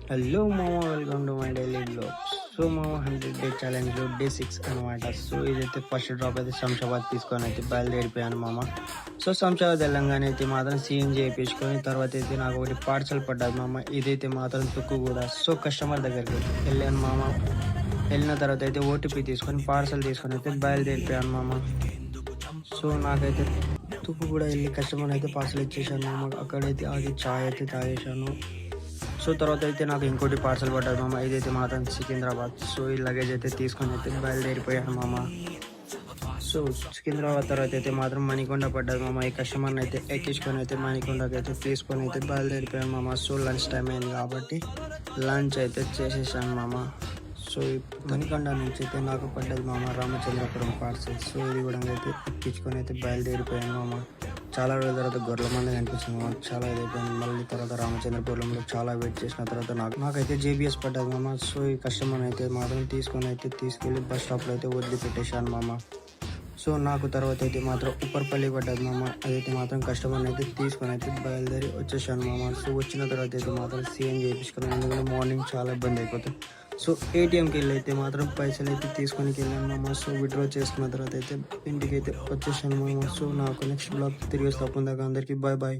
Hello మామ, welcome to my daily blog. So మామ, 100 day ఛాలెంజ్లో day 6 అనమాట. సో ఇదైతే ఫస్ట్ డ్రాప్ అయితే శంషాబాద్ తీసుకొని అయితే బయలుదేరిపోయాను మామ. సో శంషాబాద్ వెళ్ళంగానే అయితే మాత్రం సీఎన్జీ వేయించుకొని తర్వాత అయితే నాకు ఒకటి పార్సల్ పడ్డది మామ. ఇదైతే మాత్రం తుక్కు కూడా. సో కస్టమర్ దగ్గరికి వెళ్ళాను మామ. వెళ్ళిన తర్వాత అయితే ఓటీపీ తీసుకొని పార్సల్ తీసుకొని అయితే బయలుదేరిపోయాను మామ. సో నాకైతే తుక్కు కూడా వెళ్ళి కస్టమర్ అయితే పార్సల్ ఇచ్చేసాను మామ. అక్కడైతే అది చాయ్ అయితే తాగేసాను. సో తర్వాత అయితే నాకు ఇంకోటి పార్సల్ పడ్డది మామ. ఇదైతే మాత్రం సికింద్రాబాద్. సో ఈ లగేజ్ అయితే తీసుకొని అయితే బయలుదేరిపోయాను మామ. సో సికింద్రాబాద్ తర్వాత అయితే మాత్రం మణికొండ పడ్డది మామ. ఈ కస్టమర్ని అయితే ఎక్కించుకొని అయితే మణికొండకి అయితే తీసుకొని అయితే బయలుదేరిపోయాను మామ. సో లంచ్ టైం అయింది కాబట్టి లంచ్ అయితే చేసేసాను మామ. సో ఈ మణికొండ నుంచి అయితే నాకు పడ్డది మామ రామచంద్రపురం పార్సల్. సో ఇది కూడా అయితే ఎక్కించుకొని అయితే బయలుదేరిపోయాను మామ. చాలా రోజుల తర్వాత గొర్రెల మంది కనిపించింది మామ. చాలా ఇదైపోయింది. మళ్ళీ తర్వాత రామచంద్రపురంలో చాలా వెయిట్ చేసిన తర్వాత నాకైతే జేబీఎస్ పడ్డది మామ. సో ఈ కస్టమర్ అయితే మాత్రం తీసుకొని అయితే తీసుకెళ్ళి బస్ స్టాప్లో అయితే వదిలిపెట్టేశాను మామ. సో నాకు తర్వాత అయితే మాత్రం ఉప్పర్పల్లి పడ్డది మామ. అదైతే మాత్రం కస్టమర్ని అయితే తీసుకొని అయితే బయలుదేరి వచ్చేసాను మామ. సో వచ్చిన తర్వాత అయితే మాత్రం సీఎం చేయించుకున్నాను. ఎందుకంటే మార్నింగ్ చాలా ఇబ్బంది అయిపోతుంది. సో ఏటీఎంకి వెళ్ళి అయితే మాత్రం పైసలు అయితే తీసుకొని వెళ్ళాను మామ. సో విత్డ్రా చేసుకున్న తర్వాత అయితే ఇంటికి అయితే వచ్చేసాను మామ. సో నాకు నెక్స్ట్ బ్లాగ్ తిరిగి వస్తే అందరికీ బాయ్ బాయ్.